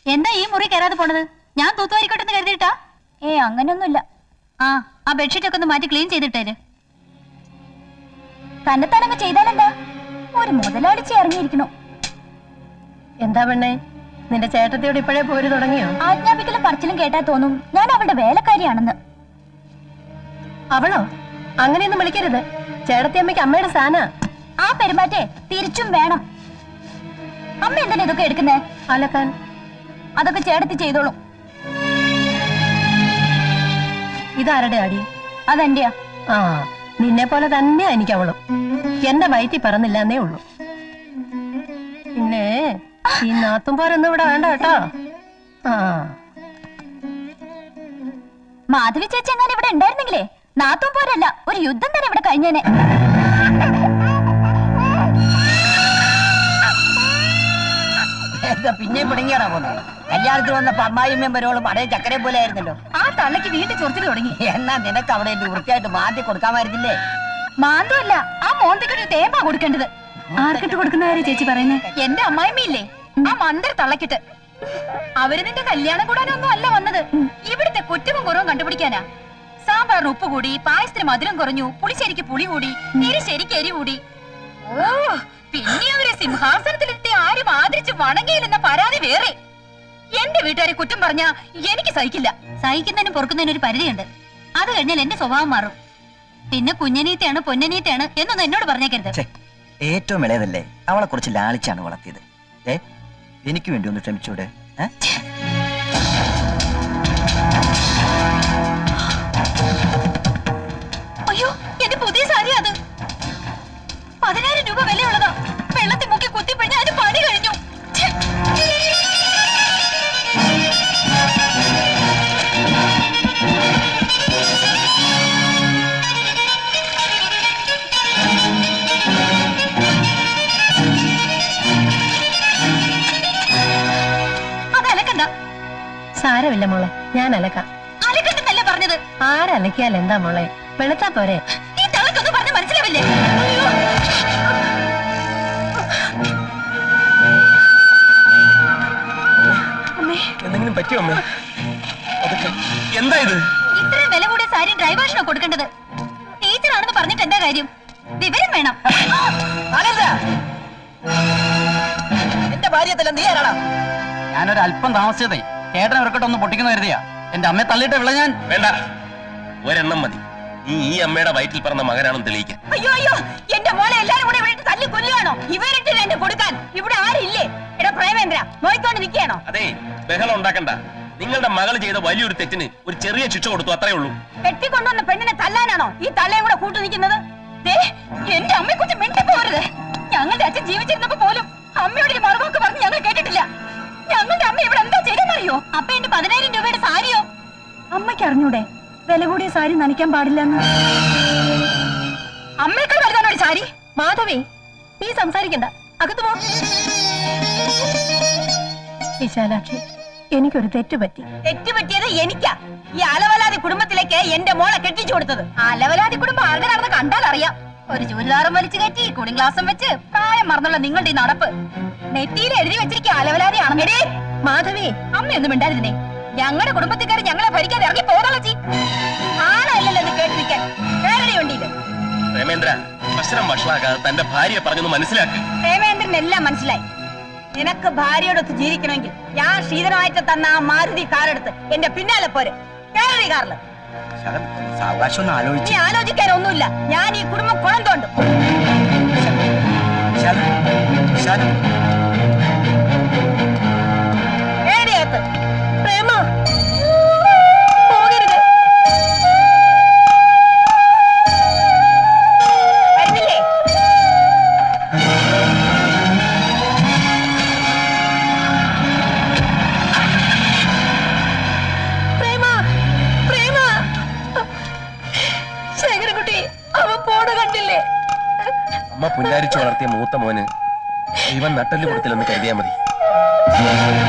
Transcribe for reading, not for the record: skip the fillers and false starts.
എന്താ ഈ മുറി കയറാതെ പോണത്? ഞാൻ തൂത്തുവാരിക്കോട്ടെന്ന് കരുതിയിട്ടാ? അങ്ങനെയൊന്നുമില്ല. ആ ബെഡ്ഷീറ്റ് ഒക്കെ ഒന്ന് മാറ്റി ക്ലീൻ ചെയ്തിട്ടേര്. തന്നെത്താനങ്ങ് ചെയ്താലെന്താ? ഒരു മുതലാളിച്ച് ഇറങ്ങിയിരിക്കണു. എന്താ പെണ്ണേ, നിന്റെ ചേട്ടത്തിയോട് ഇപ്പോഴേ പോര് തുടങ്ങിയോ? ആജ്ഞാപിക്കലും പറച്ചിലും കേട്ടാ തോന്നും ഞാൻ അവളുടെ വേലക്കാരിയാണെന്ന്. അവളോ? അങ്ങനെയൊന്നും വിളിക്കരുത്. ചേട്ടത്തിയമ്മയ്ക്ക് അമ്മയുടെ സ്ഥാന. ആ പെരുമാറ്റേ തിരിച്ചും വേണം. അമ്മ എന്തിനാ ഇതൊക്കെ എടുക്കുന്നേ? അലക്കാൻ. അതൊക്കെ ചേട്ടത്തി ചെയ്തോളും. ഇതാരുടെ അടി? അതെന്റെയാ. നിന്നെ പോലെ തന്നെയാ എനിക്ക് അവളും. എന്റെ വയറ്റി പറന്നില്ല എന്നേ ഉള്ളൂ. പിന്നെ ഈ നാത്തും പോരൊന്നും ഇവിടെ വേണ്ട കേട്ടോ. മാധവി ചേച്ചി എങ്ങനെ ഇവിടെ ഉണ്ടായിരുന്നെങ്കിലേ നാത്തും പോരല്ല, ഒരു യുദ്ധം തന്നെ ഇവിടെ കഴിഞ്ഞേനെ. പിന്നെ പിടുങ്ങിയാണോ പോന്നെ? കല്യാണത്തിന് വന്നപ്പോ അമ്മായിയും മെമ്പരോളും അതേ ചക്കരെ പോലെ ആയിരുന്നല്ലോ. ആ തള്ളക്ക് വീണ്ടും ചൊറിച്ചിൽ തുടങ്ങി. എന്നാ നിനക്ക് അവിടെ വൃത്തിയായിട്ട് മാന്തി കൊടുക്കാമായിരുന്നില്ലേ? മാന്തമല്ല, ആ മോന്തയ്ക്കൊരു തേമ്പാ കൊടുക്കേണ്ടത്. ആർക്കിട്ട് കൊടുക്കുന്ന കാര്യം ചേച്ചി പറയുന്നേ? എന്റെ അമ്മായിമ്മയില്ലേ, ആ മന്ദർ തള്ളക്കിട്ട്. അവര് നിന്റെ കല്യാണം കൂടാനൊന്നും അല്ല വന്നത്, ഇവിടുത്തെ കുറ്റവും കുറവും കണ്ടുപിടിക്കാനാ. സാമ്പാറിന് ഉപ്പ് കൂടി, പായസത്തിന് മധുരം കുറഞ്ഞു, പുളിശ്ശേരിക്ക് പുളി കൂടി, എരിശ്ശേരിക്ക് എരി കൂടി. ഓ, പിന്നെ അവരെ സിംഹാസനത്തിലെത്തി ആരും ആദരിച്ച് വണങ്ങിയില്ലെന്ന പരാതി വേറെ. എന്റെ വീട്ടുകാരെ കുറ്റം പറഞ്ഞാ എനിക്ക് സഹിക്കില്ല. സഹിക്കുന്നതിനും പൊറുക്കുന്നതിനും ഒരു പരിധിയുണ്ട്. അത് കഴിഞ്ഞാൽ എന്റെ സ്വഭാവം മാറും. പിന്നെ കുഞ്ഞനീത്തയാണ് പൊന്നനീത്തയാണ് എന്നൊന്നും എന്നോട് പറഞ്ഞേക്കരുത്. ഏറ്റവും ഇളയതല്ലേ, അവളെ കുറിച്ച് ലാളിച്ചാണ് വളർത്തിയത്. എനിക്ക് വേണ്ടി ഒന്ന് ക്ഷമിച്ചൂടെ? അയ്യോ, എന്റെ പുതിയ സാരി അത് 10,000 രൂപ വിലയുള്ളതാ. വെള്ളത്തിൽ മുക്കി കുത്തിപ്പിഴിഞ്ഞ അതിന് പണി കഴിഞ്ഞു. അതലക്കണ്ട. സാരമില്ല മോളെ, ഞാൻ അലക്കാം. അലക്കണ്ടെന്നല്ലേ പറഞ്ഞത്? ആരലക്കിയാൽ എന്താ മോളെ, വെളുത്താ പോരെ. ഈ തളക്കൊന്നും പറഞ്ഞ് മനസ്സിലാവില്ലേ? എന്തെങ്കിലും പറ്റിയോ അമ്മേ? എന്താ ഇത്? ഇത്രയും വില കൂടിയ സാരി ഡ്രൈവേഴ്സിനോ കൊടുക്കേണ്ടത്? ടീച്ചറാണെന്ന് പറഞ്ഞിട്ട് എന്താ കാര്യം? വിവരം വേണം. എന്റെ ഭാര്യത്തല്ല നീ ആരാടാ? ഞാനൊരല്പം താമസിച്ചതേ ചേട്ടനെ ഇറക്കട്ടെ ഒന്ന് പൊട്ടിക്കുന്ന കരുതിയാ. എന്റെ അമ്മയെ തള്ളിയിട്ട് വിള ഞാൻ. വേണ്ട, ഒരെണ്ണം മതി. നീ ഈ അമ്മയുടെ വയറ്റിൽ പറഞ്ഞ മകനാണെന്ന് തെളിയിക്കാൻ. അയ്യോ അയ്യോ, എന്റെ മോളെ എല്ലാരും കൂടെ ഇവിടെ തല്ലി കൊല്ലുകയാണോ? ഇവരിട്ട് എന്നെ കൊടുക്കാൻ ഇവിടെ ആരില്ലേ? എടാ പ്രേമേന്ദ്ര, നോയിക്കൊണ്ട് നിൽക്കുകയാണോ? അതെ, ബഹളം ഉണ്ടാക്കണ്ട. നിങ്ങളുടെ മകൾ ചെയ്ത വലിയൊരു തെറ്റിന് ഒരു ചെറിയ ശിക്ഷ കൊടുത്തു, അത്രേ ഉള്ളൂ. കെട്ടിക്കൊണ്ടുവന്ന പെണ്ണിനെ തല്ലാനാണോ ഈ തള്ളയും കൂടെ കൂട്ടു നിൽക്കുന്നത്? എന്റെ അമ്മയെ കുറിച്ച് മിണ്ടിപ്പോരുത്. ഞങ്ങളുടെ അച്ഛൻ ജീവിച്ചിരുന്നപ്പോ പോലും അമ്മയോട് ഒരു മറുവാക്ക് പറഞ്ഞ് ഞങ്ങൾ കേട്ടിട്ടില്ല. ഞങ്ങളുടെ അമ്മ ഇവിടെ എന്താ ചെയ്തെന്നറിയോ? അപ്പൊ എന്റെ 10,000 രൂപയുടെ സാരിയോ? അമ്മയ്ക്ക് അറിഞ്ഞൂടെ വില കൂടിയ സാരി നനയ്ക്കാൻ പാടില്ലെന്ന്? അമ്മയേക്കാൾ വലുതാണോ ഒരു സാരി? മാധവി, നീ സംസാരിക്കണ്ട, അകത്ത് പോ. വിശാലാക്ഷി, എനിക്കൊരു തെറ്റുപറ്റി. തെറ്റുപറ്റിയത് എനിക്കാ. ഈ അലവലാതി കുടുംബത്തിലേക്ക് എന്റെ മോളെ കെട്ടിച്ചു കൊടുത്തത്. അലവലാതി കുടുംബം ആരുടെ നടന്ന് കണ്ടാൽ അറിയാം. ഒരു ചുരിദാറും വലിച്ചു കയറ്റി കുടിം ഗ്ലാസും വെച്ച് പ്രായം മറന്നുള്ള നിങ്ങളുടെ ഈ നടപ്പ് നെറ്റിയിൽ എഴുതി വെച്ചിരിക്കുക അലവലാതിയാണെന്നേ. മാധവി, അമ്മയൊന്നും മിണ്ടാതിരുന്നേ. ഞങ്ങളുടെ കുടുംബത്തിക്കാർ ഞങ്ങളെ ഭരിക്കാതെ ഇറങ്ങി പോകാളച്ചി. ആണല്ലോ ഇത് കേട്ട് നിൽക്കാൻ. വേറെ വണ്ടിയില് പ്രേമേന്ദ്ര, പ്രശ്നം വഷളാക്കാതെ തന്റെ ഭാര്യയെ പറഞ്ഞൊന്ന് മനസ്സിലാക്കുക. പ്രേമേന്ദ്രൻ എല്ലാം മനസ്സിലായി. നിനക്ക് ഭാര്യയോടൊത്ത് ജീവിക്കണമെങ്കിൽ ഞാൻ ശീതനമായിട്ട് തന്ന ആ മാരുതി കാറെടുത്ത് എന്റെ പിന്നാലെ പോരെ. കേറി കാറില്. നീ ആലോചിക്കാനൊന്നുമില്ല. ഞാൻ ഈ കുടുംബം കുളം തോണ്ടും. ഏടിയകത്ത് പ്രേമ പോകരുത്. വരുന്നില്ലേ? പ്രേമ, പ്രേമ, ശേഖരൻകുട്ടി അവൻ പോണ കണ്ടില്ലേ? അമ്മ പുല്ലാരിച്ചു വളർത്തിയ മൂത്ത മോന് ഇവൻ നട്ടല് കൊടുത്തില്ലെന്ന് കരുതിയാ മതി.